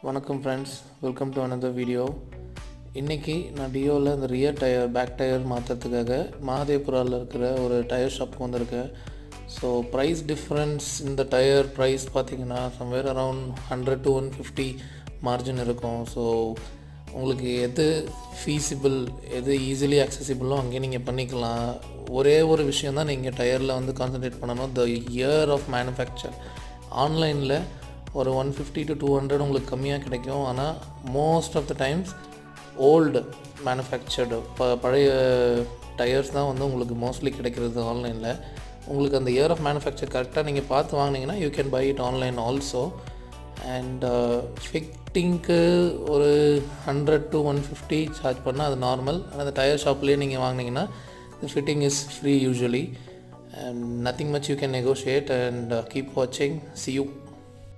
வணக்கம் friends, welcome to another video. இன்றைக்கி நான் டியோவில் இந்த ரியர் டயர் பேக் டயர் மாற்றுறதுக்காக மஹதேபுராவில் இருக்கிற ஒரு டயர் ஷாப்புக்கு வந்திருக்கேன். ஸோ ப்ரைஸ் டிஃப்ரென்ஸ் இந்த டயர் ப்ரைஸ் பார்த்திங்கன்னா சம்வேர் அரவுண்ட் 100 to 150 மார்ஜின் இருக்கும். ஸோ உங்களுக்கு எது ஃபீஸிபிள், எது ஈஸிலி அக்சசிபிளோ அங்கேயே நீங்கள் பண்ணிக்கலாம். ஒரே ஒரு விஷயம் தான் நீங்கள் டயரில் வந்து கான்சன்ட்ரேட் பண்ணணும், த இயர் ஆஃப் மேனுஃபேக்சர். ஆன்லைனில் ஒரு 150 to 200 உங்களுக்கு கம்மியாக கிடைக்கும். ஆனால் most of the times old manufactured பழைய டயர்ஸ் தான் வந்து உங்களுக்கு மோஸ்ட்லி கிடைக்கிறது ஆன்லைனில். உங்களுக்கு அந்த இயர் ஆஃப் மேனுஃபேக்சர் கரெக்டாக நீங்கள் பார்த்து வாங்கினீங்கன்னா you can buy it online also. And ஃபிட்டிங்க்கு ஒரு 100 to 150 சார்ஜ் பண்ணால் அது நார்மல். ஆனால் அந்த டயர் ஷாப்லேயே நீங்கள் வாங்கினீங்கன்னா the fitting is free usually and nothing much you can negotiate. And keep watching. See you.